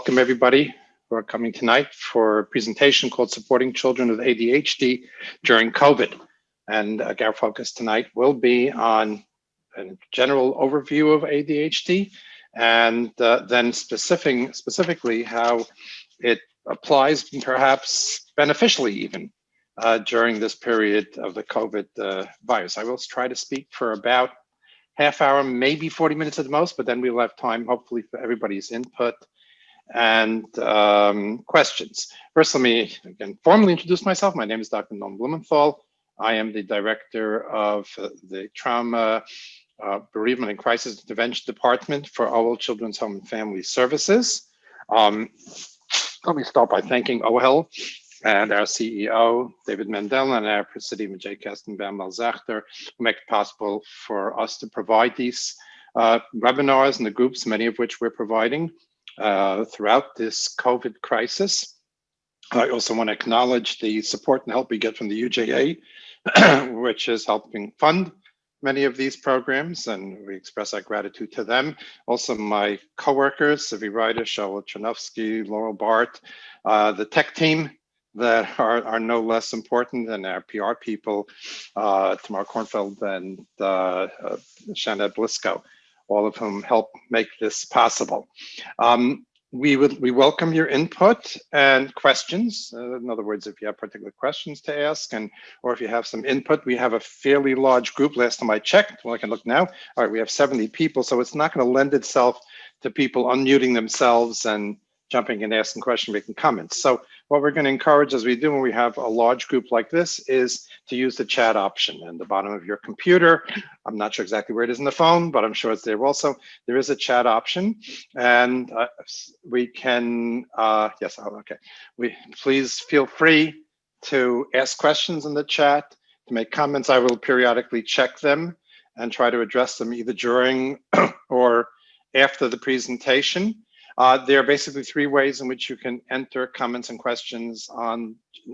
welcome everybody who are coming tonight for a presentation called Supporting Children with ADHD During COVID. And our focus tonight will be on a general overview of ADHD and then specifically how it applies perhaps beneficially even during this period of the COVID virus. I will try to speak for about half hour, maybe 40 minutes at the most, but then we'll have time hopefully for everybody's input and questions. First, let me again formally introduce myself. My name is Dr. Blumenthal. I am the director of the Trauma, Bereavement and Crisis Intervention Department for Ohel Children's Home and Family Services. Let me start by thanking Ohel and our CEO, David Mendel, and our Presidium, Jay Kestenbaum Malzachter, who make it possible for us to provide these webinars and the groups, many of which we're providing throughout this COVID crisis. I also want to acknowledge the support and help we get from the UJA, which is helping fund many of these programs, and we express our gratitude to them. Also, my coworkers, Sivi Ryder, Shaul Chernovsky, Laurel Bart, the tech team that are no less important than our PR people, Tamar Kornfeld and Shanna Blisco, all of whom help make this possible. We welcome your input and questions. In other words, if you have particular questions to ask or if you have some input, we have a fairly large group. Last time I checked, well, I can look now. All right, we have 70 people, so it's not going to lend itself to people unmuting themselves and jumping and asking questions, making comments. So what we're going to encourage as we do when we have a large group like this is to use the chat option in the bottom of your computer. I'm not sure exactly where it is in the phone, but I'm sure it's there also. There is a chat option, and we can, yes, oh, okay. Please feel free to ask questions in the chat, to make comments. I will periodically check them and try to address them either during or after the presentation. There are basically three ways in which you can enter comments and questions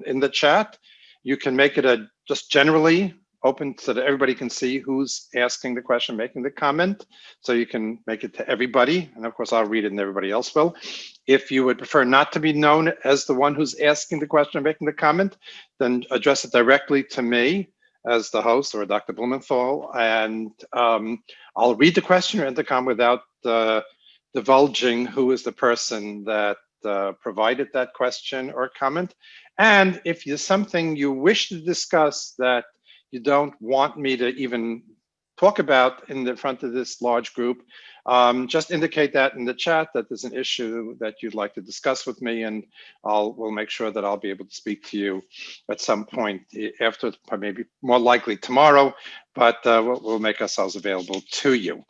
in the chat. You can make it just generally open so that everybody can see who's asking the question, making the comment. So you can make it to everybody. And of course, I'll read it and everybody else will. If you would prefer not to be known as the one who's asking the question or making the comment, then address it directly to me as the host or Dr. Blumenthal. And I'll read the question or enter comment without divulging who is the person that provided that question or comment. And if there's something you wish to discuss that you don't want me to even talk about in the front of this large group, just indicate that in the chat that there's an issue that you'd like to discuss with me, and we'll make sure that I'll be able to speak to you at some point after, maybe more likely tomorrow, but we'll make ourselves available to you.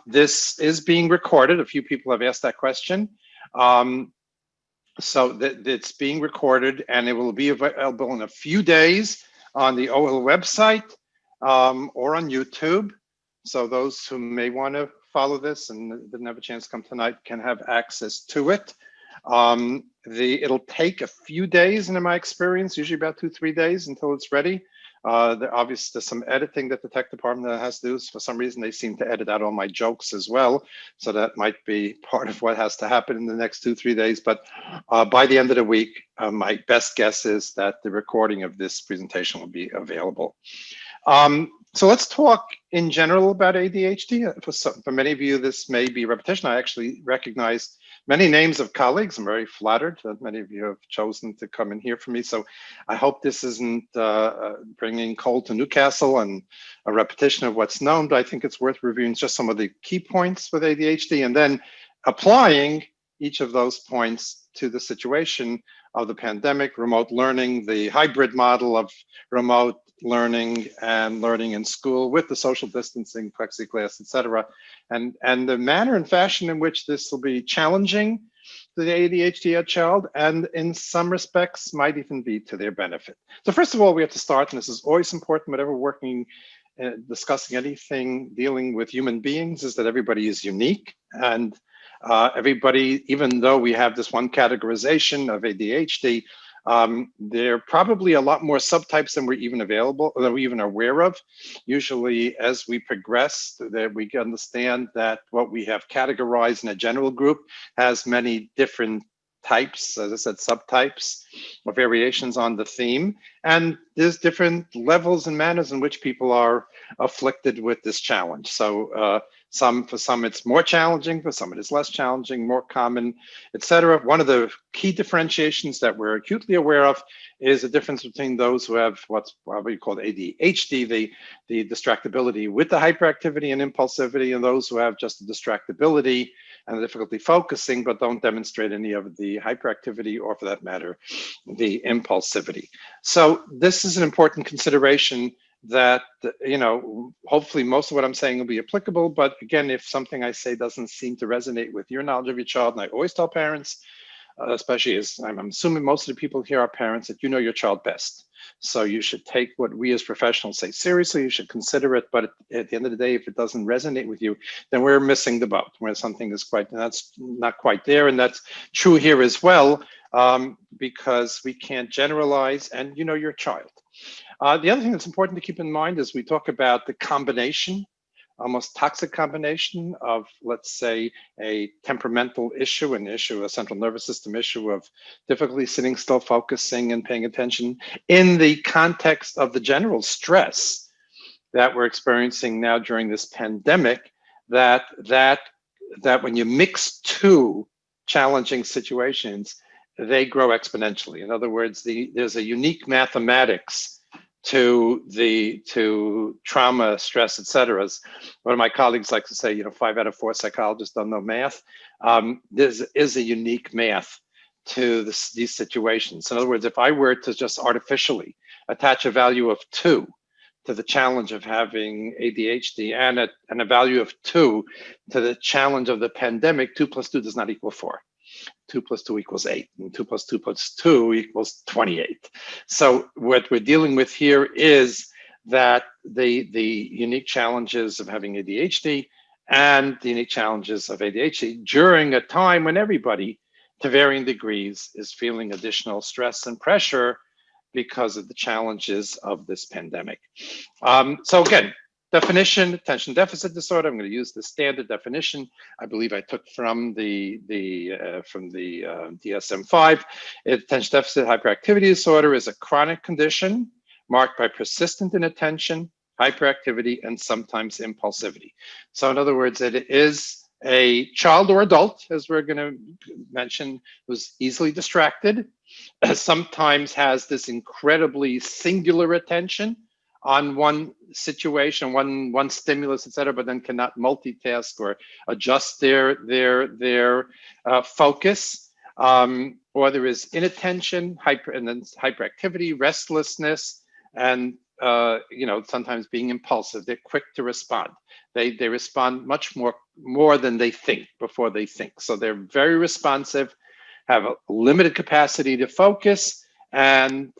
This is being recorded. A few people have asked that question. So it's being recorded, and it will be available in a few days on the Ohel website or on YouTube. So those who may want to follow this and didn't have a chance to come tonight can have access to it. It'll take a few days, in my experience, usually about 2-3 days until it's ready. Obviously, there's some editing that the tech department has to do. For some reason, they seem to edit out all my jokes as well. So that might be part of what has to happen in the next 2-3 days. But by the end of the week, my best guess is that the recording of this presentation will be available. So let's talk in general about ADHD. For many of you, this may be repetition. I actually recognize many names of colleagues. I'm very flattered that many of you have chosen to come and hear from me. So I hope this isn't bringing coal to Newcastle and a repetition of what's known, but I think it's worth reviewing just some of the key points with ADHD and then applying each of those points to the situation of the pandemic, remote learning, the hybrid model of remote learning and learning in school with the social distancing, plexiglass, etc., and the manner and fashion in which this will be challenging to the ADHD child, and in some respects might even be to their benefit. So first of all, we have to start, and this is always important whenever working, discussing anything dealing with human beings, is that everybody is unique, and everybody, even though we have this one categorization of ADHD, There are probably a lot more subtypes than we're even aware of. Usually, as we progress, that we understand that what we have categorized in a general group has many different types, as I said, subtypes or variations on the theme. And there's different levels and manners in which people are afflicted with this challenge. So for some it's more challenging, for some it is less challenging, more common, etc. One of the key differentiations that we're acutely aware of is the difference between those who have what's probably called ADHD, the distractibility with the hyperactivity and impulsivity, and those who have just the distractibility and the difficulty focusing, but don't demonstrate any of the hyperactivity or, for that matter, the impulsivity. So this is an important consideration that, hopefully most of what I'm saying will be applicable. But again, if something I say doesn't seem to resonate with your knowledge of your child, and I always tell parents, especially as I'm assuming most of the people here are parents, that you know your child best. So you should take what we as professionals say seriously. You should consider it, but at the end of the day, if it doesn't resonate with you, then we're missing the boat. Where something is that's not quite there, and that's true here as well, because we can't generalize, and you know your child. The other thing that's important to keep in mind is we talk about the combination, almost toxic combination of, let's say, a temperamental issue, a central nervous system issue of difficulty sitting still, focusing, and paying attention in the context of the general stress that we're experiencing now during this pandemic, that when you mix two challenging situations, they grow exponentially. In other words, there's a unique mathematics to trauma, stress, etc. As one of my colleagues likes to say, 5 out of 4 psychologists don't know math. There is a unique math to these situations. In other words, if I were to just artificially attach a value of 2 to the challenge of having ADHD and a value of 2 to the challenge of the pandemic, 2 plus 2 does not equal 4. 2 plus 2 equals 8, and 2 plus 2 plus 2 equals 28. So what we're dealing with here is that the unique challenges of having ADHD and the unique challenges of ADHD during a time when everybody, to varying degrees, is feeling additional stress and pressure because of the challenges of this pandemic. So again, definition: attention deficit disorder. I'm going to use the standard definition I believe I took from the DSM-5. Attention deficit hyperactivity disorder is a chronic condition marked by persistent inattention, hyperactivity, and sometimes impulsivity. So in other words, it is a child or adult, as we're going to mention, who's easily distracted, sometimes has this incredibly singular attention on one situation, one stimulus, etc., but then cannot multitask or adjust their focus, or there is inattention, hyperactivity, restlessness, and sometimes being impulsive. They're quick to respond. They respond much more than they think before they think. So they're very responsive, have a limited capacity to focus, and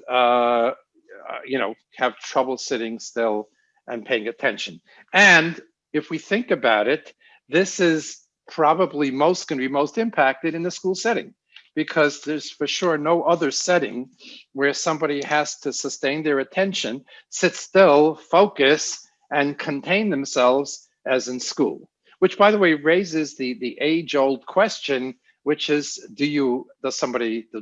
have trouble sitting still and paying attention. And if we think about it, this is probably going to be most impacted in the school setting, because there's for sure no other setting where somebody has to sustain their attention, sit still, focus, and contain themselves as in school. Which, by the way, raises the age-old question, which is, do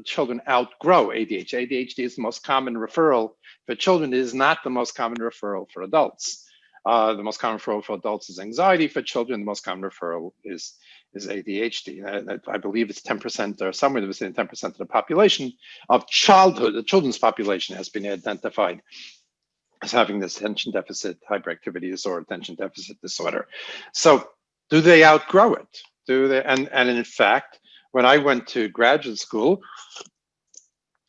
children outgrow ADHD? ADHD is the most common referral for children. It is not the most common referral for adults. The most common referral for adults is anxiety. For children, the most common referral is ADHD. I believe it's 10% or somewhere within 10% of the population of childhood, the children's population has been identified as having this attention deficit hyperactivity disorder, attention deficit disorder. So do they outgrow it? Do they? And in fact, when I went to graduate school,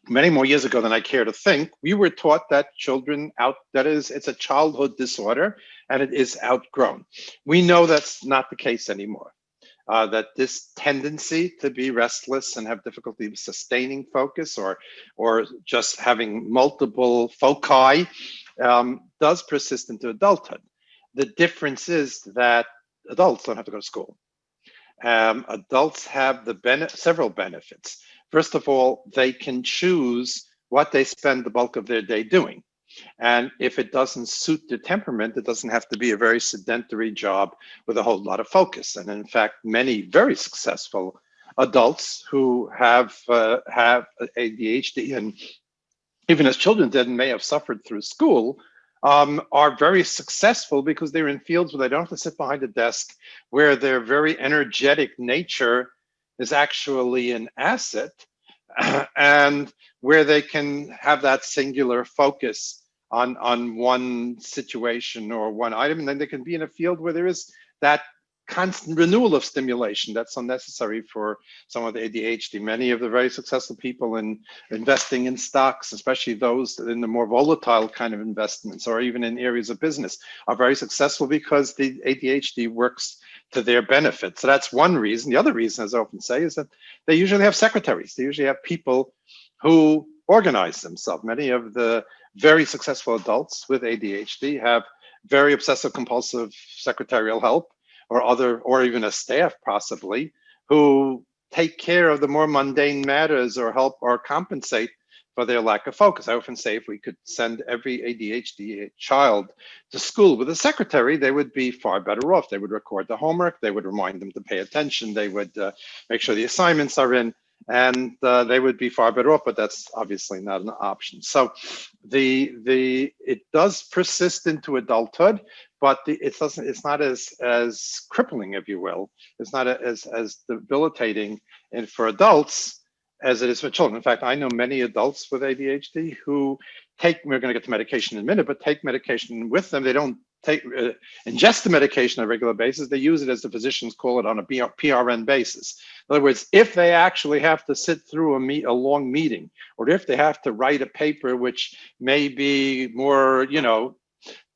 many more years ago than I care to think, we were taught that it's a childhood disorder and it is outgrown. We know that's not the case anymore. That this tendency to be restless and have difficulty sustaining focus or just having multiple foci does persist into adulthood. The difference is that adults don't have to go to school. Adults have several benefits. First of all, they can choose what they spend the bulk of their day doing. And if it doesn't suit their temperament, it doesn't have to be a very sedentary job with a whole lot of focus. And in fact, many very successful adults who have ADHD, and even as children did and may have suffered through school, are very successful because they're in fields where they don't have to sit behind a desk, where their very energetic nature is actually an asset, and where they can have that singular focus on one situation or one item, and then they can be in a field where there is that constant renewal of stimulation that's unnecessary for someone with ADHD. Many of the very successful people in investing in stocks, especially those in the more volatile kind of investments or even in areas of business, are very successful because the ADHD works to their benefit. So that's one reason. The other reason, as I often say, is that they usually have secretaries. They usually have people who organize themselves. Many of the very successful adults with ADHD have very obsessive compulsive secretarial help, or even a staff possibly, who take care of the more mundane matters or help or compensate for their lack of focus. I often say if we could send every ADHD child to school with a secretary, they would be far better off. They would record the homework, they would remind them to pay attention, they would make sure the assignments are in, and they would be far better off, but that's obviously not an option. So it does persist into adulthood, but it's not as crippling, if you will. It's not as debilitating for adults as it is for children. In fact, I know many adults with ADHD who we're going to get to medication in a minute, but take medication with them. They don't ingest the medication on a regular basis. They use it, as the physicians call it, on a PRN basis. In other words, if they actually have to sit through a long meeting, or if they have to write a paper which may be more,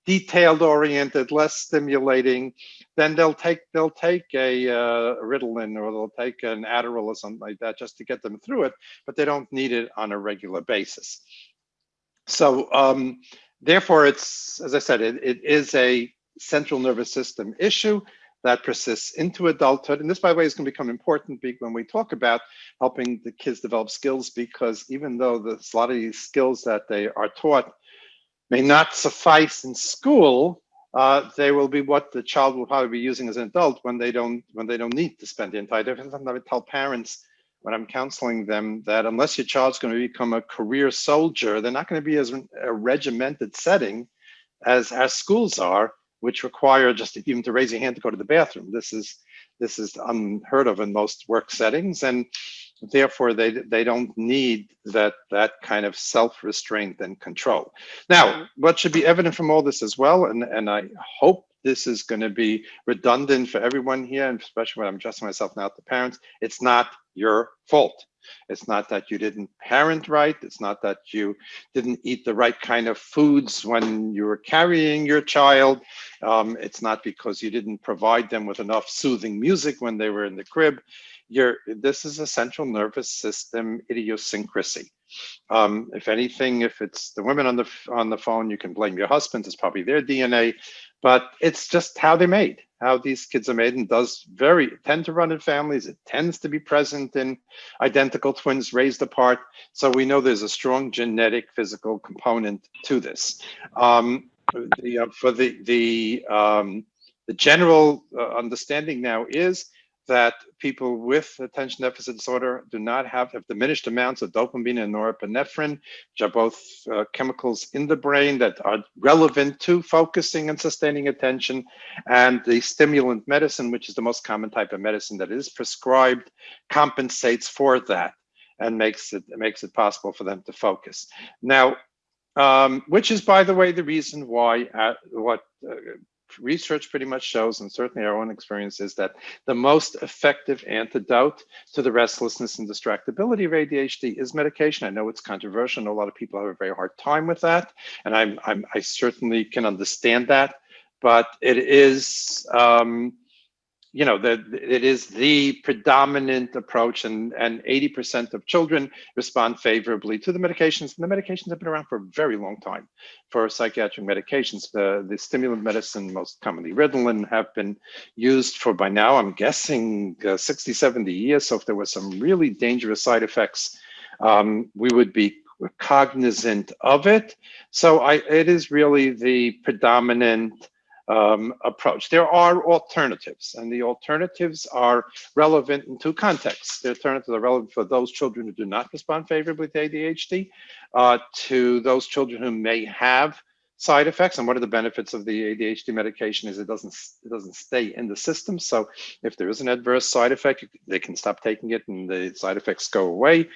detailed oriented, less stimulating, then they'll take a Ritalin, or they'll take an Adderall or something like that just to get them through it, but they don't need it on a regular basis. So therefore, it's, as I said, it is a central nervous system issue that persists into adulthood. And this, by the way, is going to become important when we talk about helping the kids develop skills, because even though a lot of these skills that they are taught may not suffice in school, they will be what the child will probably be using as an adult when they don't need to spend the entire day. Sometimes I tell parents when I'm counseling them that unless your child's going to become a career soldier, they're not going to be as a regimented setting as schools are, which require just even to raise your hand to go to the bathroom. This is unheard of in most work settings, and therefore they don't need that kind of self-restraint and control. Now, what should be evident from all this as well, and I hope this is going to be redundant for everyone here, and especially when I'm addressing myself now to parents, it's not your fault. It's not that you didn't parent right. It's not that you didn't eat the right kind of foods when you were carrying your child. It's not because you didn't provide them with enough soothing music when they were in the crib. This is a central nervous system idiosyncrasy. If anything, if it's the women on the phone, you can blame your husbands. It's probably their DNA, but it's just how they're made, how these kids are made, and tend to run in families. It tends to be present in identical twins raised apart. So we know there's a strong genetic physical component to this. The general understanding now is that people with attention deficit disorder do not have diminished amounts of dopamine and norepinephrine, which are both chemicals in the brain that are relevant to focusing and sustaining attention. And the stimulant medicine, which is the most common type of medicine that is prescribed, compensates for that and makes it possible for them to focus. Now, which is, by the way, the reason why research pretty much shows, and certainly our own experience, is that the most effective antidote to the restlessness and distractibility of ADHD is medication. I know it's controversial, and a lot of people have a very hard time with that, and I certainly can understand that, but it is it is the predominant approach, and 80% of children respond favorably to the medications. And the medications have been around for a very long time for psychiatric medications. The stimulant medicine, most commonly Ritalin, have been used for, by now, I'm guessing 60, 70 years. So if there were some really dangerous side effects, we would be cognizant of it. So it is really the predominant approach. There are alternatives, and the alternatives are relevant in two contexts. The alternatives are relevant for those children who do not respond favorably to ADHD, to those children who may have side effects. And one of the benefits of the ADHD medication is it doesn't stay in the system. So if there is an adverse side effect, they can stop taking it and the side effects go away.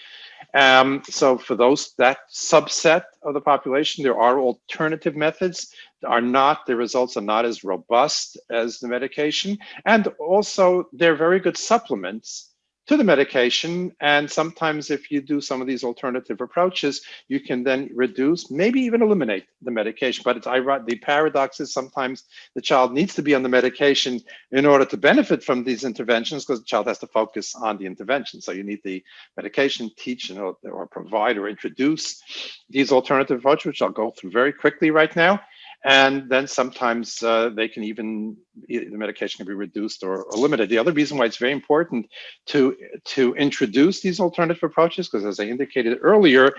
So for that subset of the population, there are alternative methods. The results are not as robust as the medication. And also they're very good supplements to the medication. And sometimes if you do some of these alternative approaches, you can then reduce, maybe even eliminate the medication. But it's ironic. The paradox is sometimes the child needs to be on the medication in order to benefit from these interventions, because the child has to focus on the intervention. So you need the medication, teach or provide or introduce these alternative approaches, which I'll go through very quickly right now. And then sometimes the medication can be reduced or limited. The other reason why it's very important to introduce these alternative approaches, because as I indicated earlier,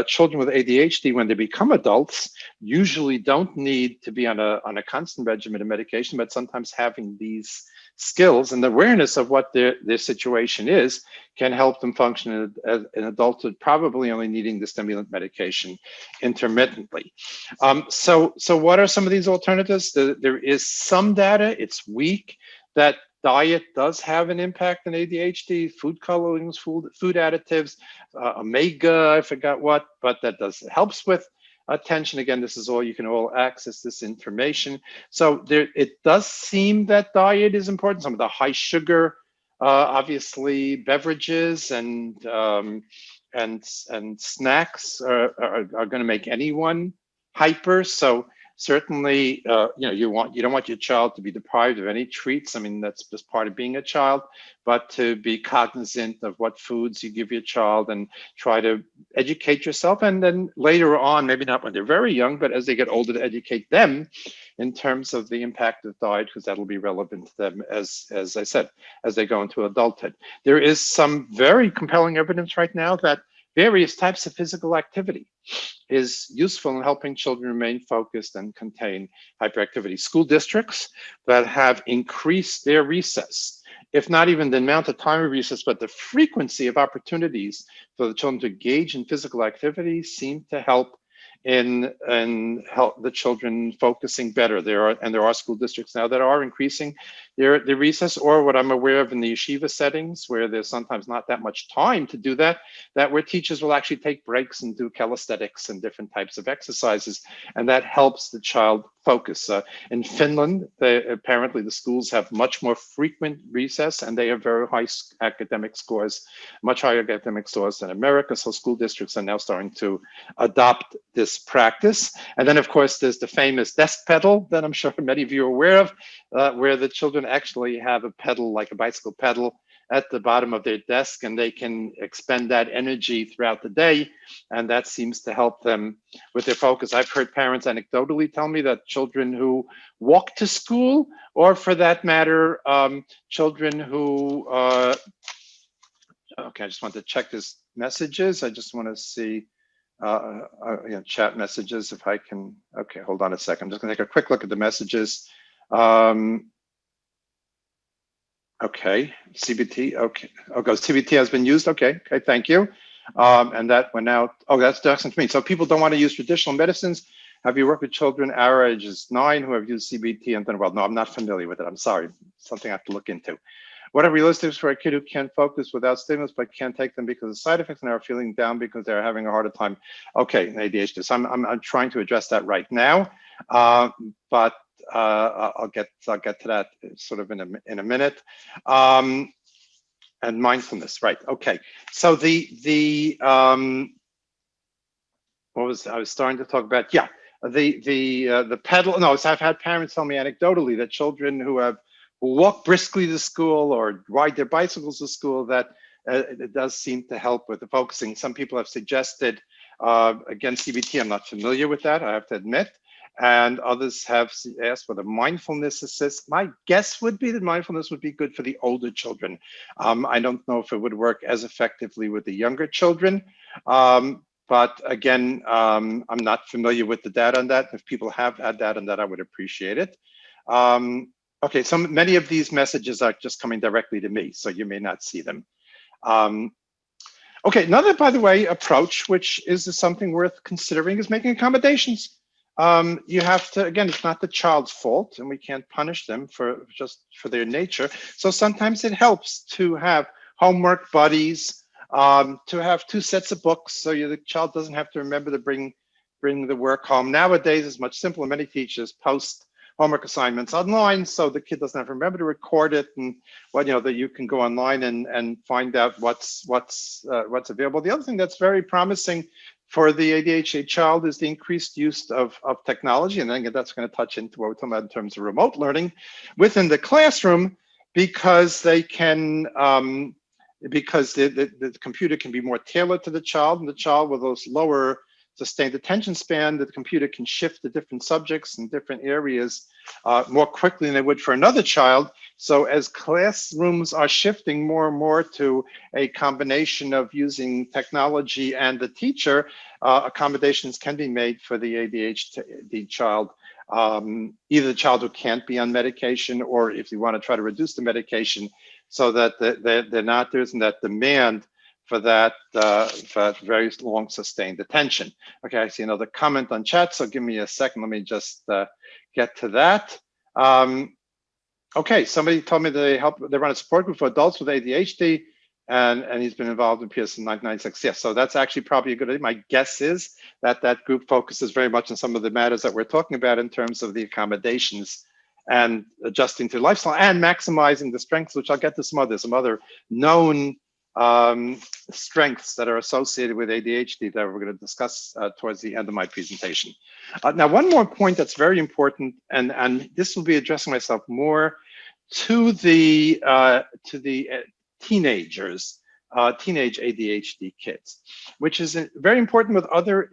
children with ADHD, when they become adults, usually don't need to be on a constant regimen of medication, but sometimes having these skills and the awareness of what their situation is can help them function in adulthood, probably only needing the stimulant medication intermittently. So what are some of these alternatives? There is some data, it's weak, that diet does have an impact on ADHD, food colorings, food additives, omega, I forgot what, but that helps with attention. Again, this is all, you can all access this information. So it does seem that diet is important. Some of the high sugar, obviously beverages and snacks are going to make anyone hyper. So certainly, you don't want your child to be deprived of any treats. I mean, that's just part of being a child, but to be cognizant of what foods you give your child and try to educate yourself. And then later on, maybe not when they're very young, but as they get older, to educate them in terms of the impact of diet, because that'll be relevant to them, as I said, as they go into adulthood. There is some very compelling evidence right now that various types of physical activity is useful in helping children remain focused and contain hyperactivity. School districts that have increased their recess, if not even the amount of time of recess, but the frequency of opportunities for the children to engage in physical activity, seem to help in help the children focusing better. There are school districts now that are increasing their recess, or what I'm aware of in the yeshiva settings, where there's sometimes not that much time to do that where teachers will actually take breaks and do calisthenics and different types of exercises, and that helps the child focus. In Finland, apparently the schools have much more frequent recess, and they have very high academic scores, much higher academic scores than America. So school districts are now starting to adopt this practice. And then, of course, there's the famous desk pedal that I'm sure many of you are aware of, where the children actually have a pedal, like a bicycle pedal, at the bottom of their desk, and they can expend that energy throughout the day. And that seems to help them with their focus. I've heard parents anecdotally tell me that children who walk to school, or for that matter, children who, okay, I just want to check this messages. I just want to see chat messages if I can. Okay, hold on a second. I'm just gonna take a quick look at the messages. Okay, CBT, okay. Okay, CBT has been used, okay, thank you. And that went out, that's excellent to me. So people don't want to use traditional medicines. Have you worked with children our ages 9 who have used CBT and done well? No, I'm not familiar with it, I'm sorry, something I have to look into. What are realistic for a kid who can't focus without stimulus but can't take them because of side effects and are feeling down because they're having a harder time? Okay, ADHD, so I'm trying to address that right now, but I'll get to that sort of in a minute. And mindfulness, right? Okay. So what was I was starting to talk about? Yeah, the pedal. No, I've had parents tell me anecdotally that children who walk briskly to school or ride their bicycles to school, that it does seem to help with the focusing. Some people have suggested, again, CBT. I'm not familiar with that, I have to admit. And others have asked for the mindfulness assist. My guess would be that mindfulness would be good for the older children. I don't know if it would work as effectively with the younger children, But again, I'm not familiar with the data on that. If people have had data on that, I would appreciate it. Okay, so many of these messages are just coming directly to me, so you may not see them. Okay, another, by the way, approach, which is something worth considering, is making accommodations. You have to, again, it's not the child's fault, and we can't punish them for their nature. So sometimes it helps to have homework buddies, to have 2 sets of books, so the child doesn't have to remember to bring the work home. Nowadays, it's much simpler. Many teachers post homework assignments online, so the kid doesn't have to remember to record it, and that you can go online and find out what's available. The other thing that's very promising for the ADHD child is the increased use of technology, and I think that's going to touch into what we're talking about in terms of remote learning within the classroom, because they can because the computer can be more tailored to the child, and the child with those lower sustained attention span, that the computer can shift to different subjects and different areas more quickly than they would for another child. So as classrooms are shifting more and more to a combination of using technology and the teacher, accommodations can be made for the ADHD child, either the child who can't be on medication, or if you want to try to reduce the medication so that there isn't that demand for that for very long sustained attention. Okay, I see another comment on chat, so give me a second. Let me just get to that. Okay, somebody told me they run a support group for adults with ADHD, and he's been involved in PS in 1996. Yes, so that's actually probably a good idea. My guess is that that group focuses very much on some of the matters that we're talking about in terms of the accommodations and adjusting to lifestyle and maximizing the strengths, which I'll get to some other known strengths that are associated with ADHD that we're going to discuss towards the end of my presentation. Now, one more point that's very important, and this will be addressing myself more to the teenagers, teenage ADHD kids, which is very important with other,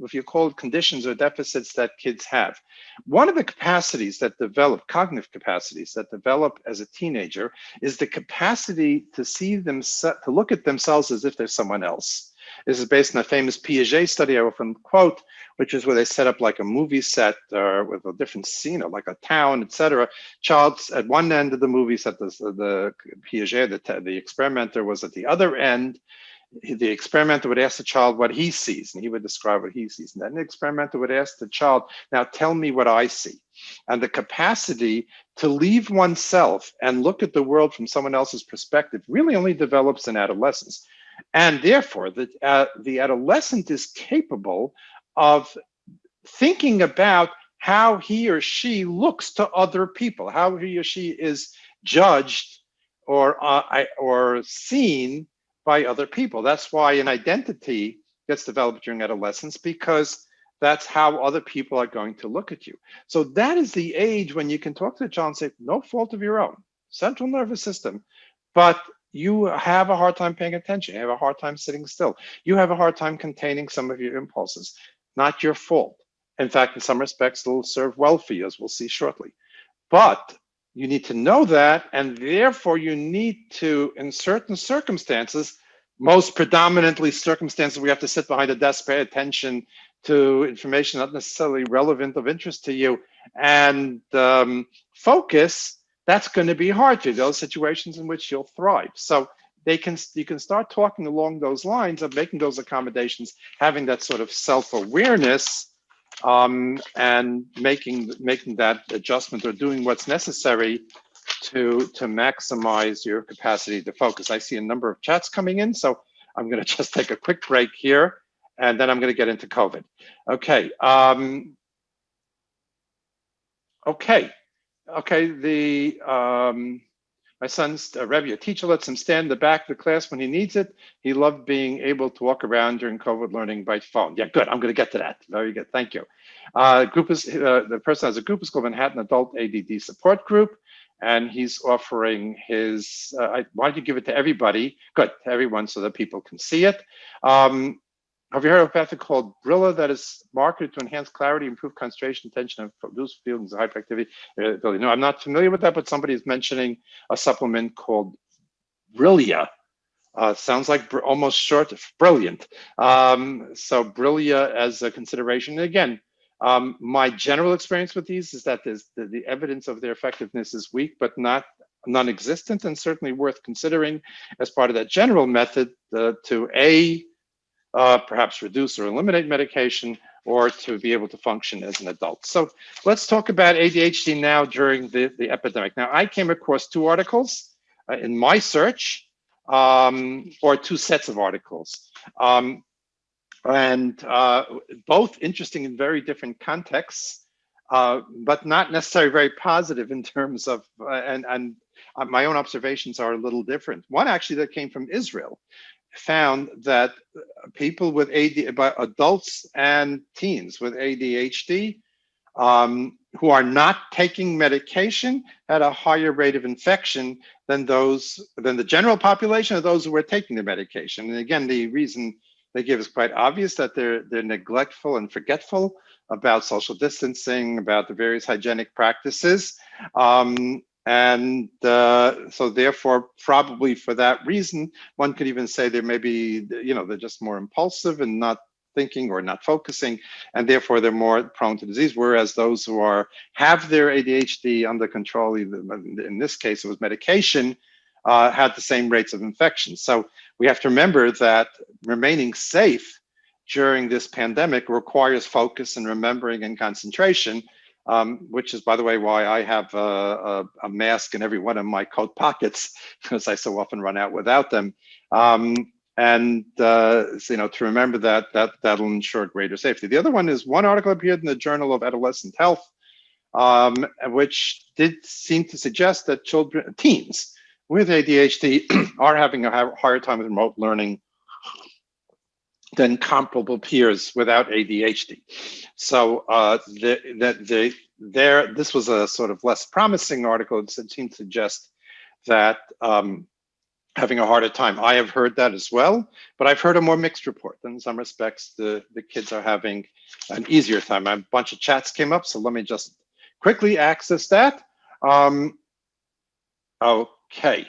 if you call it conditions or deficits that kids have. One of the capacities that develop, cognitive capacities that develop as a teenager, is the capacity to see themselves, to look at themselves as if they're someone else. This is based on a famous Piaget study I often quote, which is where they set up like a movie set with a different scene, like a town, etc. Child's at one end of the movie set, the Piaget, the experimenter, was at the other end. The experimenter would ask the child what he sees, and he would describe what he sees. And then the experimenter would ask the child, now tell me what I see. And the capacity to leave oneself and look at the world from someone else's perspective really only develops in adolescence. And therefore, the adolescent is capable of thinking about how he or she looks to other people, how he or she is judged or seen by other people. That's why an identity gets developed during adolescence, because that's how other people are going to look at you. So that is the age when you can talk to the child and say, no fault of your own, central nervous system, but you have a hard time paying attention. You have a hard time sitting still. You have a hard time containing some of your impulses. Not your fault. In fact, in some respects, it'll serve well for you, as we'll see shortly. But you need to know that, and therefore you need to, in certain circumstances, most predominantly circumstances where you have to sit behind a desk, pay attention to information not necessarily relevant of interest to you, and focus, that's going to be hard for you. Those situations in which you'll thrive. So you can start talking along those lines of making those accommodations, having that sort of self-awareness, and making that adjustment or doing what's necessary to maximize your capacity to focus. I see a number of chats coming in, so I'm going to just take a quick break here, and then I'm going to get into COVID. Okay. My son's Rebbe, a teacher, lets him stand in the back of the class when he needs it. He loved being able to walk around during COVID learning by phone. Yeah, good. I'm going to get to that. Very good. Thank you. The person has a group. It's called Manhattan Adult ADD Support Group, and he's offering his. Why don't you give it to everybody? Good, to everyone, so that people can see it. Have you heard of a method called Brilla that is marketed to enhance clarity, improve concentration, attention, and reduce feelings of hyperactivity? No, I'm not familiar with that, but somebody is mentioning a supplement called Brillia, Sounds like almost short of brilliant. So Brillia as a consideration. And again, my general experience with these is that the evidence of their effectiveness is weak, but not non-existent, and certainly worth considering as part of that general method to perhaps reduce or eliminate medication, or to be able to function as an adult. So let's talk about ADHD now during the epidemic. Now, I came across two articles in my search, or two sets of articles, and both interesting in very different contexts, but not necessarily very positive in terms of, and my own observations are a little different. One actually that came from Israel found that people with adults and teens with ADHD who are not taking medication had a higher rate of infection than the general population of those who were taking the medication. And again, the reason they give is quite obvious, that they're neglectful and forgetful about social distancing, about the various hygienic practices. So therefore, probably for that reason, one could even say they may be, they're just more impulsive and not thinking or not focusing, and therefore they're more prone to disease. Whereas those who have their ADHD under control, in this case it was medication, had the same rates of infection. So we have to remember that remaining safe during this pandemic requires focus and remembering and concentration. Which is, by the way, why I have a mask in every one of my coat pockets, because I so often run out without them. To remember that'll ensure greater safety. The other one is one article appeared in the Journal of Adolescent Health, which did seem to suggest that teens with ADHD are having a higher time with remote learning than comparable peers without ADHD. So this was a sort of less promising article. It seemed to suggest that having a harder time. I have heard that as well, but I've heard a more mixed report. In some respects, the kids are having an easier time. A bunch of chats came up, so let me just quickly access that. Okay.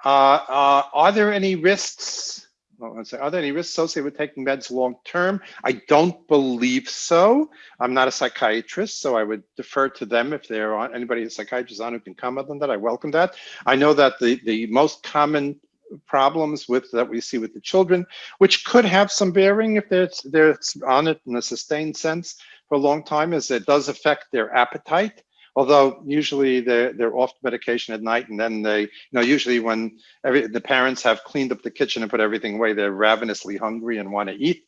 Are there any risks? Are there any risks associated with taking meds long term? I don't believe so. I'm not a psychiatrist, so I would defer to them if there are anybody a psychiatrist on who can comment on that. I welcome that. I know that the most common problems that we see with the children, which could have some bearing if they're on it in a sustained sense for a long time, is it does affect their appetite. Although usually they're off medication at night, and then they, usually when the parents have cleaned up the kitchen and put everything away, they're ravenously hungry and want to eat.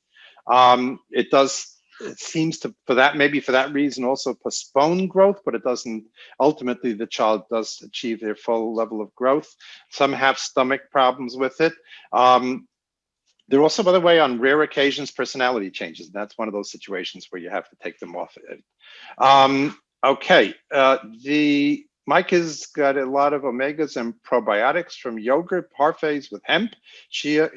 It seems to, for that reason, also postpone growth, but it doesn't. Ultimately, the child does achieve their full level of growth. Some have stomach problems with it. There also, by the way, on rare occasions, personality changes. That's one of those situations where you have to take them off it. Okay, Mike has got a lot of omegas and probiotics from yogurt, parfaits with hemp, chia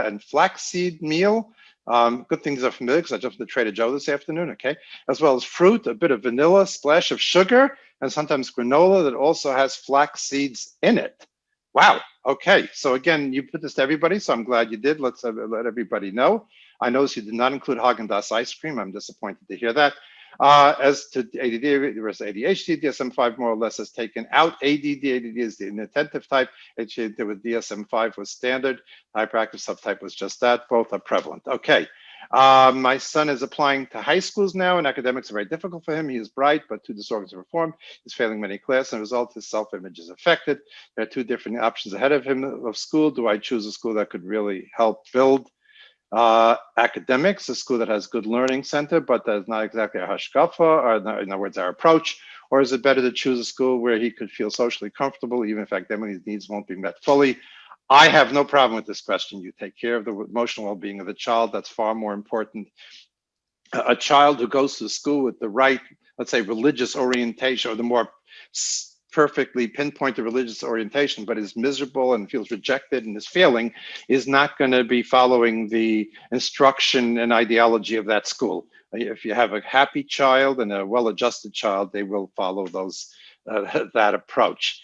and flaxseed meal. Good things are familiar because I jumped to Trader Joe this afternoon, okay? As well as fruit, a bit of vanilla, splash of sugar, and sometimes granola that also has flax seeds in it. Wow, okay. So again, you put this to everybody, so I'm glad you did. Let's let everybody know. I noticed you did not include Haagen-Dazs ice cream. I'm disappointed to hear that. As to ADD versus ADHD, DSM-5 more or less has taken out ADD. ADD is the inattentive type. ADHD with DSM-5 was standard. Hyperactive subtype was just that. Both are prevalent. Okay. My son is applying to high schools now, and academics are very difficult for him. He is bright, but too disorganized to perform. He's failing many classes, and as a result, his self-image is affected. There are two different options ahead of him of school. Do I choose a school that could really help build academics, a school that has good learning center, but that's not exactly a hashkafa, or in other words, our approach? Or is it better to choose a school where he could feel socially comfortable, even if academic needs won't be met fully? I have no problem with this question. You take care of the emotional well-being of the child. That's far more important. A child who goes to school with the right, let's say, religious orientation, or the more perfectly pinpointed religious orientation, but is miserable and feels rejected and is failing, is not going to be following the instruction and ideology of that school. If you have a happy child and a well-adjusted child, they will follow that approach.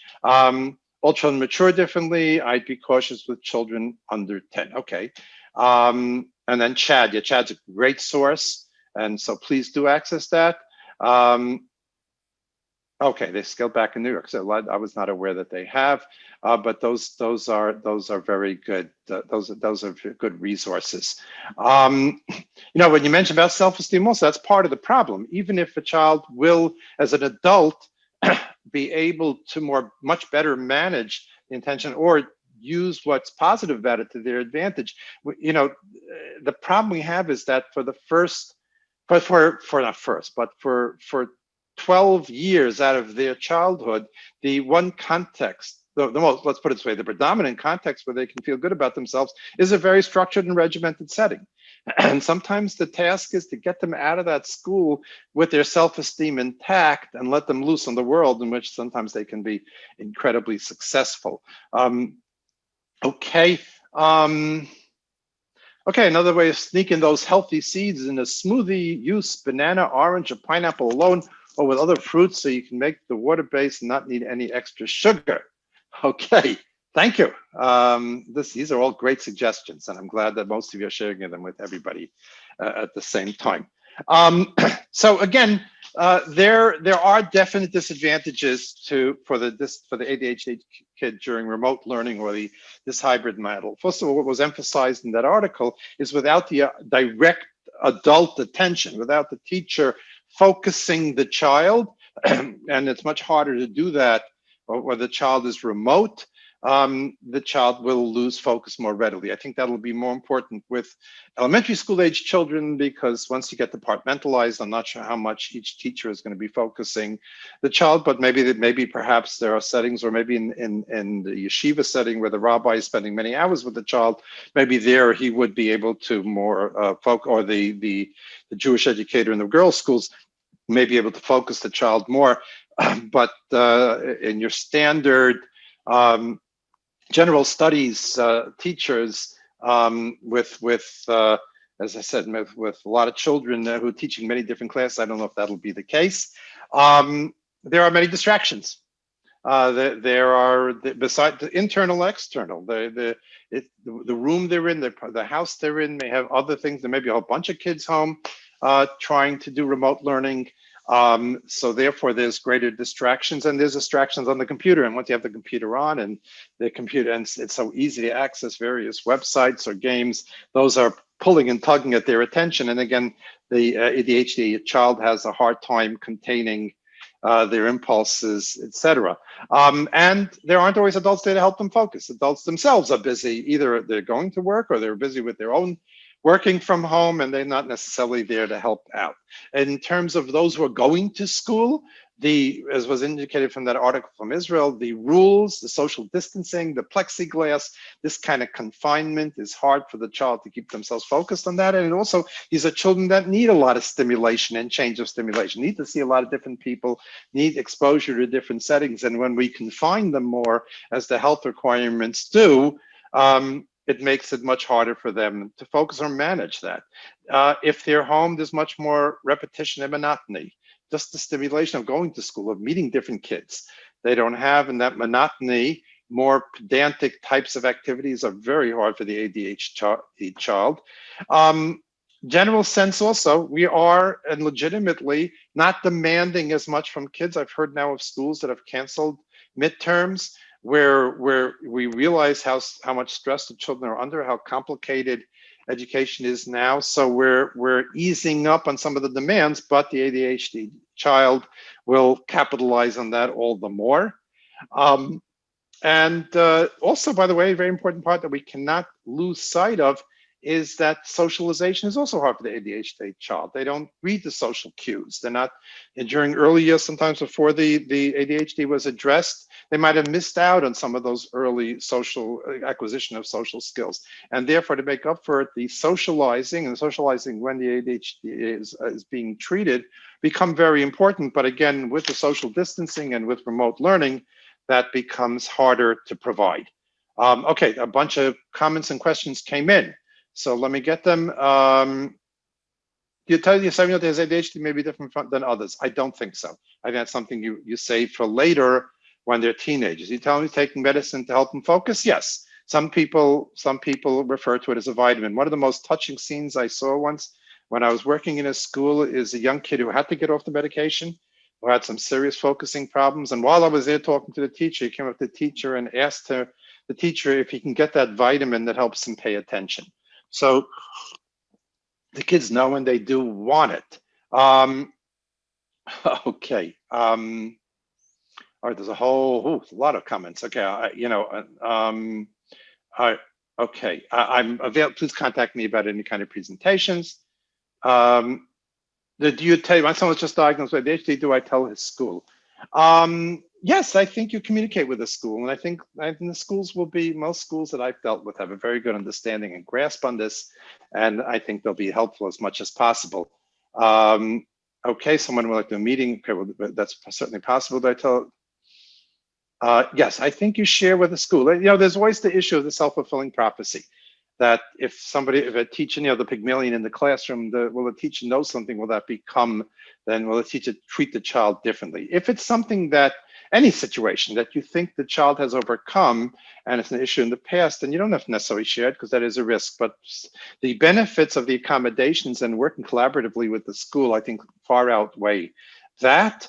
All children mature differently. I'd be cautious with children under 10. Okay. And then Chad. Yeah, Chad's a great source. And so please do access that. Okay, they scaled back in New York. So I was not aware that they have, but those are very good. Those are good resources. When you mentioned about self-esteem, also that's part of the problem. Even if a child will, as an adult, be able to much better manage the intention or use what's positive about it to their advantage. The problem we have is that for the first, but for not first, but for 12 years out of their childhood, the one context, the most, let's put it this way, the predominant context where they can feel good about themselves is a very structured and regimented setting. And sometimes the task is to get them out of that school with their self-esteem intact and let them loose on the world, in which sometimes they can be incredibly successful. Okay, another way of sneaking those healthy seeds in a smoothie, use banana, orange, or pineapple alone, or with other fruits, so you can make the water base and not need any extra sugar. Okay, thank you. These are all great suggestions, and I'm glad that most of you are sharing them with everybody at the same time. So again, there are definite disadvantages for the ADHD kid during remote learning or this hybrid model. First of all, what was emphasized in that article is without the direct adult attention, without the teacher focusing the child, and it's much harder to do that where the child is remote, the child will lose focus more readily. I think that'll be more important with elementary school age children, because once you get departmentalized, I'm not sure how much each teacher is going to be focusing the child, but maybe perhaps there are settings, or maybe in the yeshiva setting where the rabbi is spending many hours with the child, maybe there he would be able to more focus, or the Jewish educator in the girls' schools may be able to focus the child more. But in your standard general studies teachers with as I said, with a lot of children who are teaching many different classes, I don't know if that'll be the case. There are many distractions. There are, besides the internal, external, the room they're in, the house they're in may have other things. There may be a whole bunch of kids home trying to do remote learning. So therefore there's greater distractions, and there's distractions on the computer. And once you have the computer on and it's so easy to access various websites or games, those are pulling and tugging at their attention. And again, the ADHD child has a hard time containing their impulses, etc. And there aren't always adults there to help them focus. Adults themselves are busy. Either they're going to work or they're busy with their own working from home, and they're not necessarily there to help out. In terms of those who are going to school, as was indicated from that article from Israel, the rules, the social distancing, the plexiglass, this kind of confinement is hard for the child to keep themselves focused on that. And also, these are children that need a lot of stimulation and change of stimulation, need to see a lot of different people, need exposure to different settings. And when we confine them more, as the health requirements do, it makes it much harder for them to focus or manage that. If they're home, there's much more repetition and monotony. Just the stimulation of going to school, of meeting different kids. They don't have, and that monotony, more pedantic types of activities are very hard for the ADHD child. General sense also, we are, and legitimately, not demanding as much from kids. I've heard now of schools that have canceled midterms, where we realize how much stress the children are under, how complicated education is now. So we're easing up on some of the demands, but the ADHD child will capitalize on that all the more. And also, by the way, a very important part that we cannot lose sight of is that socialization is also hard for the ADHD child. They don't read the social cues. They're not, during early years, sometimes before the ADHD was addressed, they might have missed out on some of those early social acquisition of social skills. And therefore, to make up for it, the socializing when the ADHD is being treated become very important. But again, with the social distancing and with remote learning, that becomes harder to provide. Okay, a bunch of comments and questions came in. So let me get them. You tell you 7-year-old has ADHD may be different than others. I don't think so. I think that's something you save for later when they're teenagers. You tell them he's taking medicine to help them focus? Yes. Some people refer to it as a vitamin. One of the most touching scenes I saw once when I was working in a school is a young kid who had to get off the medication, who had some serious focusing problems. And while I was there talking to the teacher, he came up to the teacher and asked the teacher if he can get that vitamin that helps him pay attention. So the kids know when they do want it. Okay. All right, there's a lot of comments. Okay, okay, I'm available. Please contact me about any kind of presentations. Do you tell my son was just diagnosed with ADHD? Do I tell his school? Yes, I think you communicate with the school, and I think the schools most schools that I've dealt with have a very good understanding and grasp on this, and I think they'll be helpful as much as possible. Okay, someone would like to do a meeting. Okay, well, that's certainly possible. But I tell. Yes, I think you share with the school. There's always the issue of the self-fulfilling prophecy, that if a teacher, the Pygmalion in the classroom, will the teacher know something? Will that become? Then will the teacher treat the child differently? If it's something that any situation that you think the child has overcome and it's an issue in the past, then you don't have to necessarily share it because that is a risk. But the benefits of the accommodations and working collaboratively with the school, I think, far outweigh that.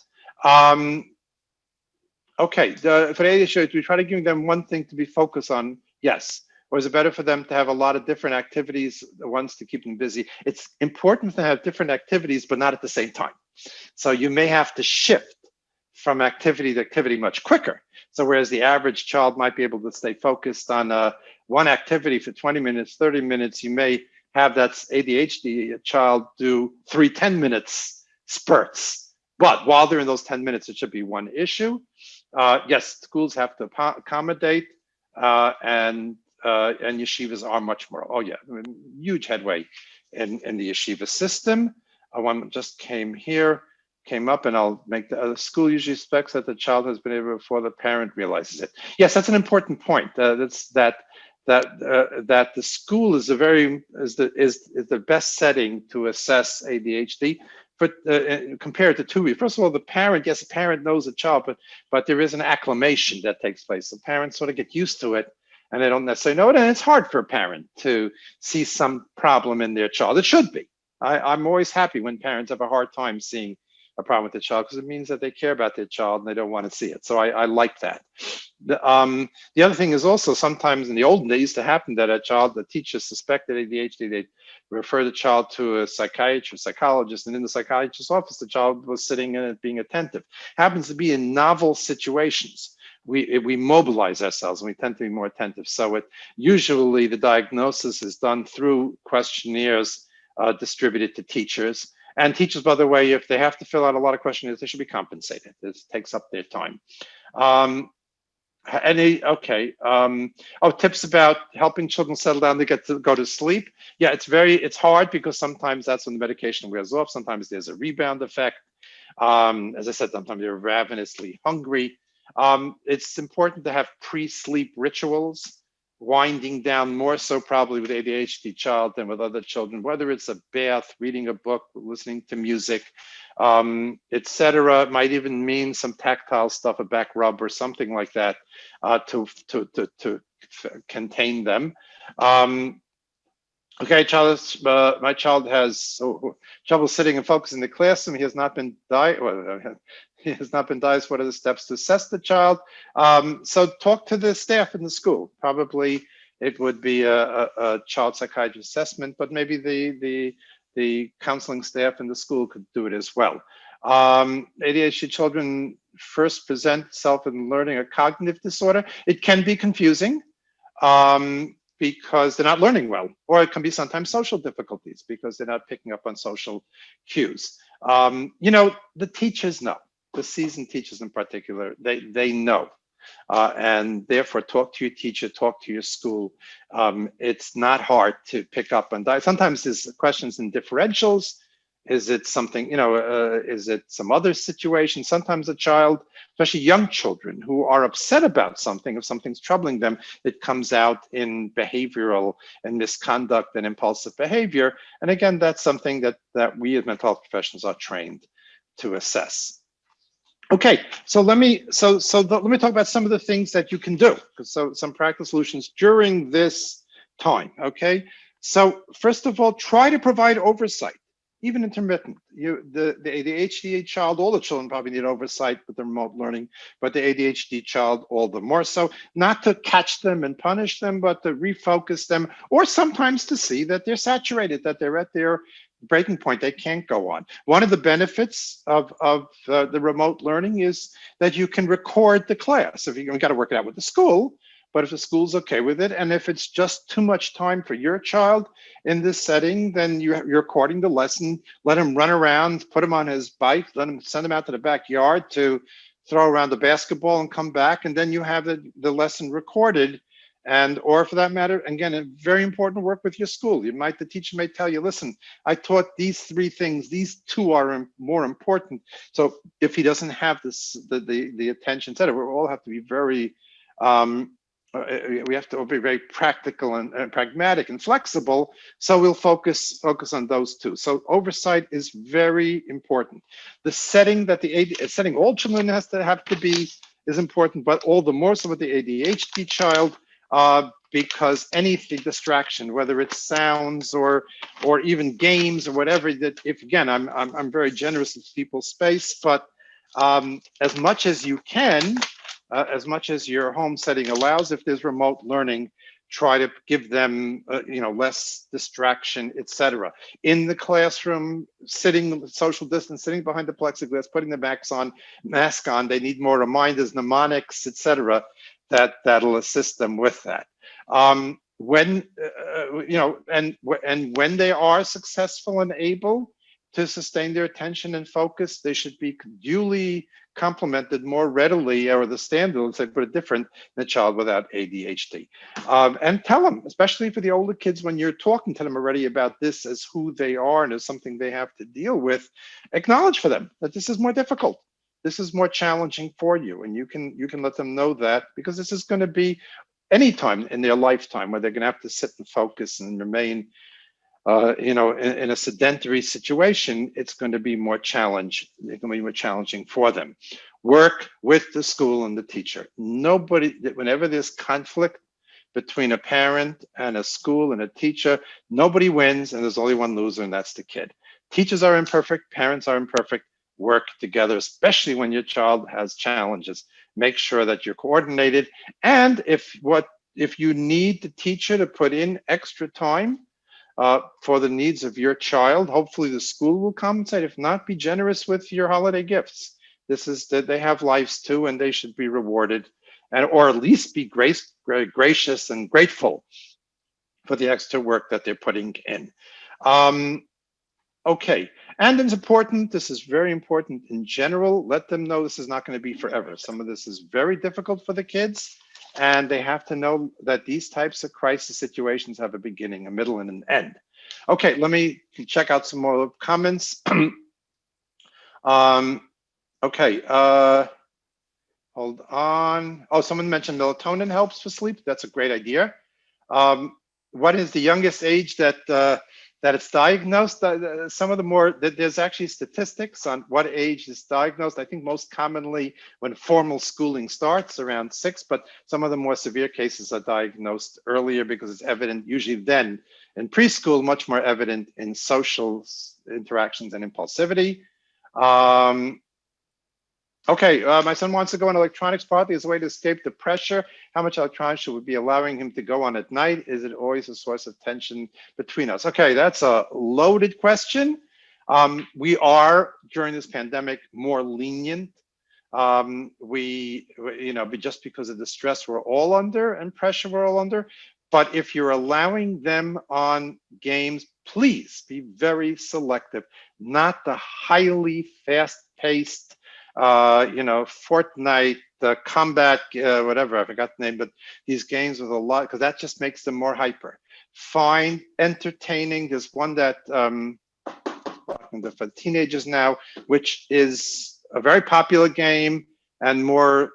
Okay, for the ADHD, we try to give them one thing to be focused on. Yes. Or is it better for them to have a lot of different activities, the ones to keep them busy? It's important to have different activities, but not at the same time. So you may have to shift from activity to activity much quicker. So whereas the average child might be able to stay focused on one activity for 20 minutes, 30 minutes, you may have that ADHD child do 3 10-minute spurts. But while they're in those 10 minutes, it should be one issue. Yes, schools have to accommodate, and yeshivas are much more. Oh yeah, huge headway in the yeshiva system. One just came up, and I'll make the school usually expects that the child has been able before the parent realizes it. Yes, that's an important point. That's that the school is the best setting to assess ADHD. But compared to 2 weeks, first of all, the parent knows the child, but there is an acclimation that takes place. The parents sort of get used to it, and they don't necessarily know it. And it's hard for a parent to see some problem in their child. It should be. I'm always happy when parents have a hard time seeing a problem with the child, because it means that they care about their child and they don't want to see it. So I like that. The other thing is also sometimes in the olden days, it used to happen that the teacher suspected ADHD, they'd refer the child to a psychiatrist, psychologist, and in the psychiatrist's office, the child was sitting in it being attentive. Happens to be in novel situations. We mobilize ourselves and we tend to be more attentive. So usually the diagnosis is done through questionnaires distributed to teachers. And teachers, by the way, if they have to fill out a lot of questionnaires, they should be compensated. This takes up their time. Tips about helping children settle down to go to sleep. Yeah, it's hard because sometimes that's when the medication wears off. Sometimes there's a rebound effect. As I said, sometimes they're ravenously hungry. It's important to have pre-sleep rituals, winding down more so probably with ADHD child than with other children, whether it's a bath, reading a book, listening to music, etc. It might even mean some tactile stuff, a back rub or something like that, to contain them. Okay, my child has trouble sitting and focusing in the classroom. He has not been diagnosed. What are the steps to assess the child? So talk to the staff in the school. Probably it would be a child psychiatrist assessment, but maybe the counseling staff in the school could do it as well. ADHD children first present self and learning a cognitive disorder. It can be confusing. Because they're not learning well, or it can be sometimes social difficulties because they're not picking up on social cues. The teachers know, the seasoned teachers in particular, they know. And therefore talk to your teacher, talk to your school. It's not hard to pick up on that. Sometimes there's questions in differentials. Is it something, is it some other situation? Sometimes a child, especially young children who are upset about something, if something's troubling them, it comes out in behavioral and misconduct and impulsive behavior. And again, that's something that we as mental health professionals are trained to assess. Okay, so let me let me talk about some of the things that you can do. So some practical solutions during this time. Okay, so first of all, try to provide oversight, even intermittent. The ADHD child, all the children probably need oversight with the remote learning, but the ADHD child all the more so. Not to catch them and punish them, but to refocus them, or sometimes to see that they're saturated, that they're at their breaking point, they can't go on. One of the benefits of the remote learning is that you can record the class. If you got to work it out with the school, but if the school's okay with it, and if it's just too much time for your child in this setting, then you're recording the lesson, let him run around, put him on his bike, send him out to the backyard to throw around the basketball and come back, and then you have the lesson recorded. And or for that matter, again, a very important to work with your school. The teacher may tell you, listen, I taught these three things, these two are more important. So if he doesn't have this the attention, etc., we all have to be very we have to be very practical and pragmatic and flexible. So we'll focus on those two. So oversight is very important. The setting that setting all children has to have to be is important, but all the more so with the ADHD child, because any distraction, whether it's sounds or even games or whatever, that if again, I'm very generous with people's space, but as much as you can, as much as your home setting allows, if there's remote learning, try to give them less distraction, etc. In the classroom, sitting social distance, sitting behind the plexiglass, putting the mask on, they need more reminders, mnemonics, etc. That'll assist them with that. When and when they are successful and able to sustain their attention and focus, they should be duly complemented more readily, or the standard, let's say, put it different, than a child without ADHD. And tell them, especially for the older kids, when you're talking to them already about this as who they are and as something they have to deal with, acknowledge for them that this is more difficult. This is more challenging for you, and you can let them know that, because this is going to be any time in their lifetime where they're going to have to sit and focus and remain in a sedentary situation. It's going to be more challenging for them. Work with the school and the teacher. Whenever there's conflict between a parent and a school and a teacher, nobody wins, and there's only one loser, and that's the kid. Teachers are imperfect, parents are imperfect. Work together, especially when your child has challenges. Make sure that you're coordinated, and if you need the teacher to put in extra time for the needs of your child, hopefully the school will compensate. If not, be generous with your holiday gifts. This is that they have lives too, and they should be rewarded, or at least be gracious and grateful for the extra work that they're putting in. Okay, and it's important, this is very important in general, let them know this is not going to be forever. Some of this is very difficult for the kids, and they have to know that these types of crisis situations have a beginning, a middle, and an end. Okay, let me check out some more comments. Okay, hold on. Oh, someone mentioned melatonin helps for sleep. That's a great idea. What is the youngest age that it's diagnosed? Some of the more, there's actually statistics on what age is diagnosed. I think most commonly when formal schooling starts, around 6, but some of the more severe cases are diagnosed earlier because it's evident usually then in preschool, much more evident in social interactions and impulsivity. Okay, my son wants to go on electronics partly as a way to escape the pressure. How much electronics should we be allowing him to go on at night? Is it always a source of tension between us? Okay, that's a loaded question. We are, during this pandemic, more lenient. Just because of the stress we're all under and pressure we're all under. But if you're allowing them on games, please be very selective, not the highly fast-paced Fortnite, combat, whatever, I forgot the name, but these games with a lot, because that just makes them more hyper. Find entertaining. There's one that for teenagers now, which is a very popular game and more,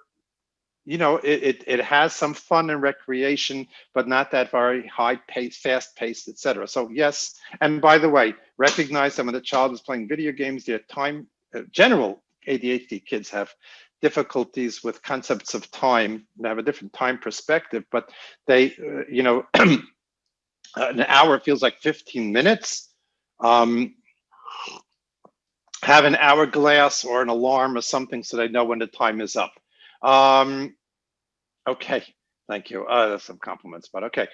it has some fun and recreation, but not that very high paced, fast paced, etc. So yes, and by the way, recognize that when the child is playing video games, their time, general ADHD kids have difficulties with concepts of time. They have a different time perspective, but they, an hour feels like 15 minutes. Have an hourglass or an alarm or something so they know when the time is up. Okay, thank you. That's some compliments, but okay.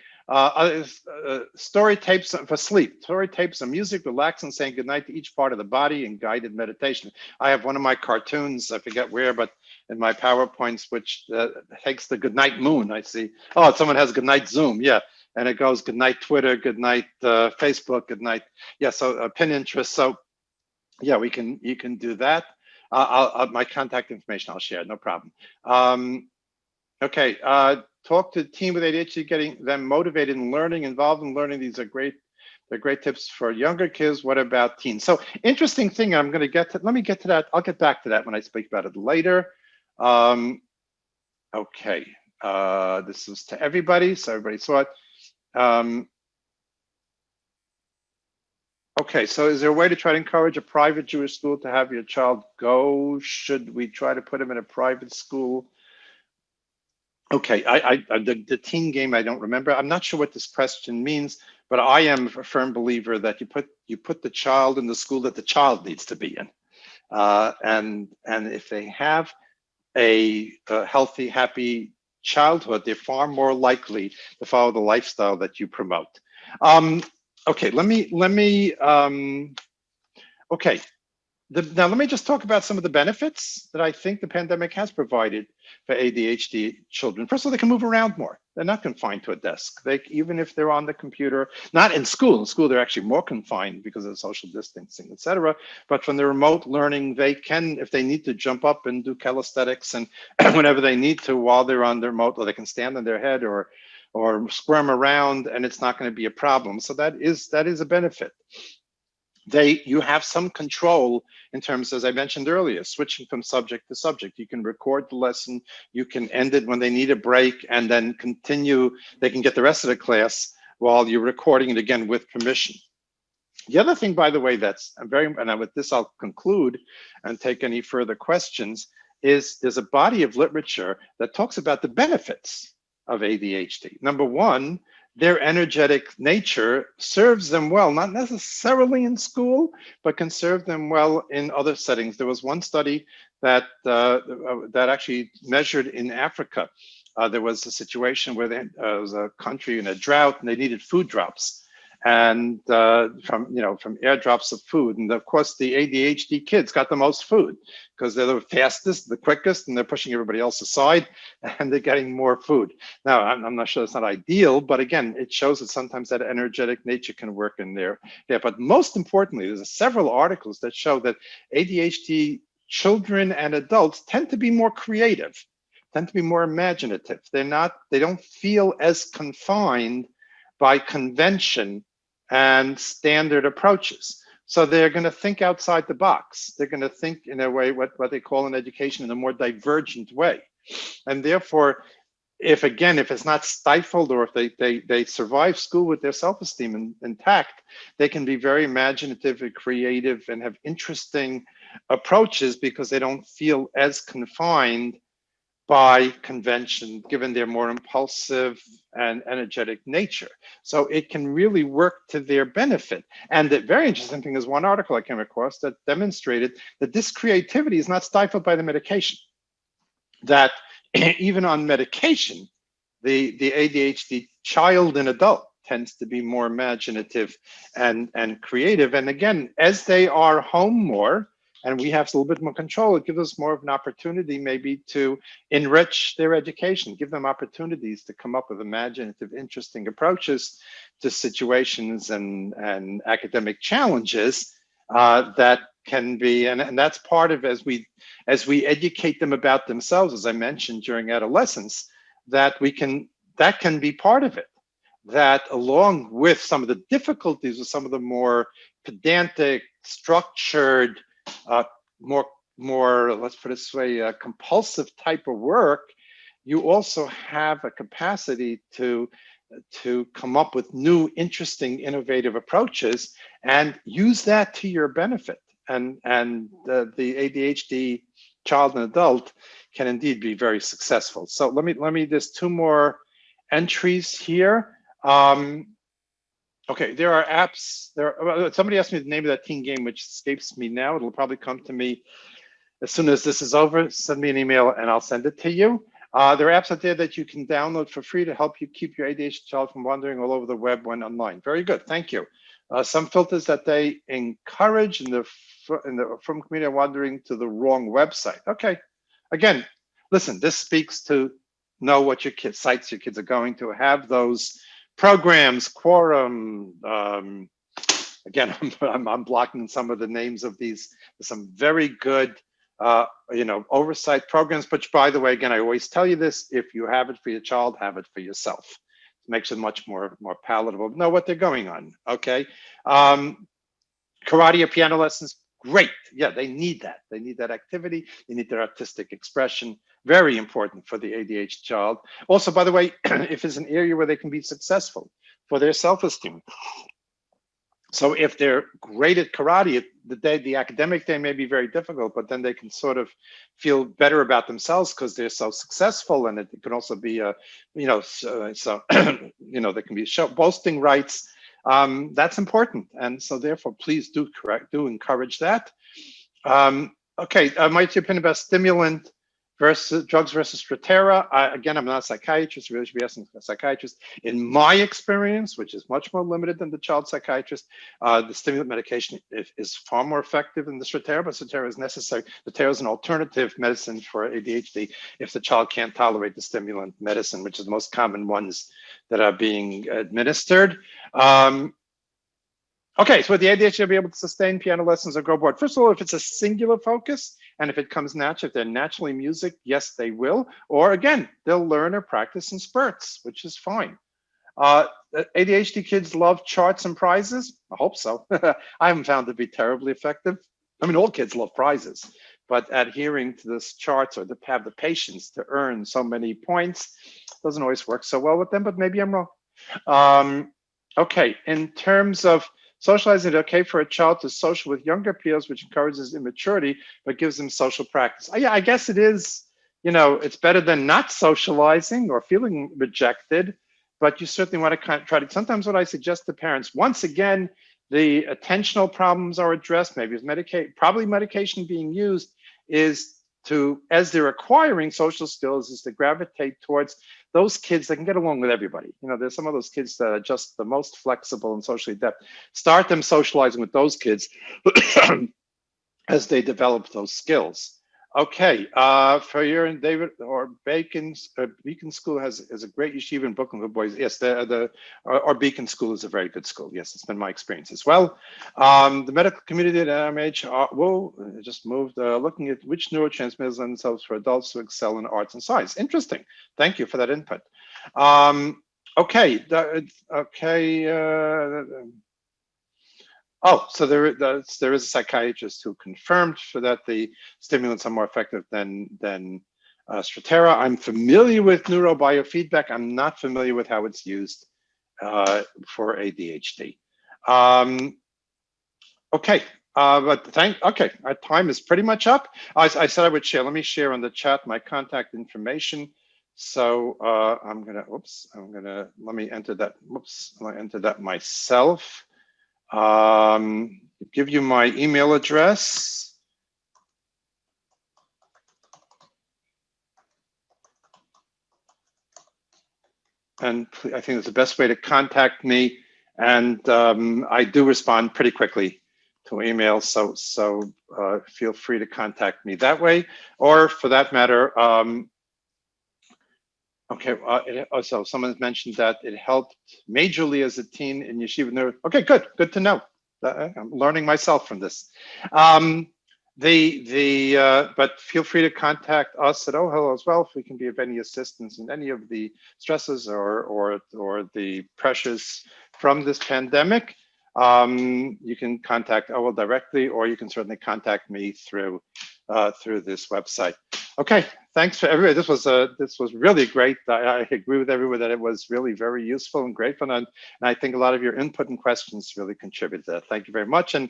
Story tapes for sleep. Story tapes of music, relaxing, saying goodnight to each part of the body, and guided meditation. I have one of my cartoons, I forget where, but in my PowerPoints, which takes the goodnight moon. I see, oh, someone has goodnight Zoom, yeah. And it goes goodnight Twitter, goodnight Facebook, goodnight, yeah, so Pinterest. So yeah, you can do that. My contact information I'll share, no problem. Okay, talk to the team with ADHD, getting them motivated in learning, involved in learning. These are great. They're great tips for younger kids. What about teens? So interesting thing. I'm going to get to. Let me get to that. I'll get back to that when I speak about it later. Okay, this is to everybody, so everybody saw it. Okay, so is there a way to try to encourage a private Jewish school to have your child go? Should we try to put him in a private school? Okay, the teen game, I don't remember. I'm not sure what this question means, but I am a firm believer that you put the child in the school that the child needs to be in. And if they have a healthy, happy childhood, they're far more likely to follow the lifestyle that you promote. Okay, okay. Now let me just talk about some of the benefits that I think the pandemic has provided for ADHD children. First of all, they can move around more. They're not confined to a desk. Even if they're on the computer, not in school. In school, they're actually more confined because of social distancing, et cetera. But from the remote learning, they can, if they need to jump up and do calisthenics and whenever they need to while they're on the remote, or they can stand on their head or squirm around, and it's not going to be a problem. So that is a benefit. You have some control in terms, as I mentioned earlier, switching from subject to subject. You can record the lesson, you can end it when they need a break, and then continue. They can get the rest of the class while you're recording it again with permission. The other thing, by the way, that's and with this I'll conclude and take any further questions, is there's a body of literature that talks about the benefits of ADHD. Number one, their energetic nature serves them well, not necessarily in school, but can serve them well in other settings. There was one study that actually measured in Africa. There was a situation where there was a country in a drought and they needed food drops, and from airdrops of food. And of course, the ADHD kids got the most food because they're the fastest, the quickest, and they're pushing everybody else aside, and they're getting more food. Now, I'm not sure it's not ideal, but again, it shows that sometimes that energetic nature can work in there. Yeah, but most importantly, there's several articles that show that ADHD children and adults tend to be more creative, tend to be more imaginative. They don't feel as confined by convention and standard approaches. So they're going to think outside the box. They're going to think in a way, what they call in education, in a more divergent way. And therefore, if it's not stifled, or if they survive school with their self-esteem intact, they can be very imaginative and creative and have interesting approaches because they don't feel as confined by convention, given their more impulsive and energetic nature. So it can really work to their benefit. And the very interesting thing is one article I came across that demonstrated that this creativity is not stifled by the medication. That even on medication, the ADHD child and adult tends to be more imaginative and creative. And again, as they are home more, and we have a little bit more control, it gives us more of an opportunity maybe to enrich their education, give them opportunities to come up with imaginative, interesting approaches to situations and academic challenges that can be, and that's part of, as we educate them about themselves, as I mentioned during adolescence, that can be part of it. That along with some of the difficulties of some of the more pedantic, structured, more, let's put it this way, compulsive type of work, you also have a capacity to come up with new, interesting, innovative approaches and use that to your benefit. the ADHD child and adult can indeed be very successful. So let me there's two more entries here. Okay, there are apps. Somebody asked me the name of that teen game, which escapes me now. It'll probably come to me as soon as this is over. Send me an email and I'll send it to you. There are apps out there that you can download for free to help you keep your ADHD child from wandering all over the web when online. Very good, thank you. Some filters that they encourage in the from community are wandering to the wrong website. Okay, again, listen, this speaks to know what your sites your kids are going to. Have those programs, quorum. Again, I'm blocking some of the names of these. There's some very good oversight programs, which, by the way, again, I always tell you this: if you have it for your child, have it for yourself. It makes it much more palatable. Know what they're going on. Okay, karate or piano lessons, great. Yeah, they need that. They need that activity. They need their artistic expression. Very important for the ADHD child. Also, by the way, if it's an area where they can be successful for their self-esteem. So if they're great at karate, the academic day may be very difficult, but then they can sort of feel better about themselves because they're so successful, and it can also be they can be boasting rights. That's important, and so therefore, please do encourage that. Okay, what's your opinion about stimulant versus drugs versus Strattera? Again, I'm not a psychiatrist. You really should be asking a psychiatrist. In my experience, which is much more limited than the child psychiatrist, the stimulant medication is far more effective than the Strattera, but Strattera is necessary. Strattera is an alternative medicine for ADHD if the child can't tolerate the stimulant medicine, which is the most common ones that are being administered. Okay, so with the ADHD, you'll be able to sustain piano lessons or go board. First of all, if it's a singular focus and if it comes natural, if they're naturally music, yes, they will. Or again, they'll learn or practice in spurts, which is fine. ADHD kids love charts and prizes. I hope so. I haven't found it to be terribly effective. I mean, all kids love prizes, but adhering to this charts or to have the patience to earn so many points doesn't always work so well with them, but maybe I'm wrong. Okay, in terms of socializing, is it okay for a child to social with younger peers, which encourages immaturity, but gives them social practice? Yeah, I guess it is, it's better than not socializing or feeling rejected, but you certainly want to try to, sometimes what I suggest to parents, once again, the attentional problems are addressed, maybe it's probably medication being used, is to, as they're acquiring social skills, is to gravitate towards those kids that can get along with everybody. There's some of those kids that are just the most flexible and socially adept. Start them socializing with those kids as they develop those skills. Okay, for your and David or Beacon School is a great yeshiva in Brooklyn for boys. Yes, our Beacon School is a very good school. Yes, it's been my experience as well. The medical community at MH just moved, looking at which neurotransmitters lend themselves for adults to excel in arts and science. Interesting. Thank you for that input. Okay. Oh, so there is a psychiatrist who confirmed for that the stimulants are more effective than Strattera. I'm familiar with neurobiofeedback. I'm not familiar with how it's used for ADHD. Okay, okay, our time is pretty much up. I said I would share. Let me share on the chat my contact information. So let me enter that. Whoops, let me enter that myself. Give you my email address. And I think it's the best way to contact me. And I do respond pretty quickly to emails, so feel free to contact me that way. Or for that matter, okay, also someone mentioned that it helped majorly as a teen in yeshiva. Okay, good to know. I'm learning myself from this. But feel free to contact us at Ohel as well if we can be of any assistance in any of the stresses or the pressures from this pandemic. You can contact Ohel directly, or you can certainly contact me through this website. Okay, thanks for everybody. This was really great. I agree with everyone that it was really very useful and great fun, and I think a lot of your input and questions really contributed to that. Thank you very much, and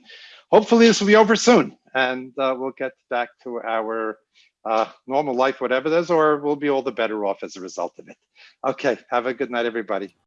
hopefully this will be over soon, and we'll get back to our normal life, whatever it is, or we'll be all the better off as a result of it. Okay, have a good night, everybody.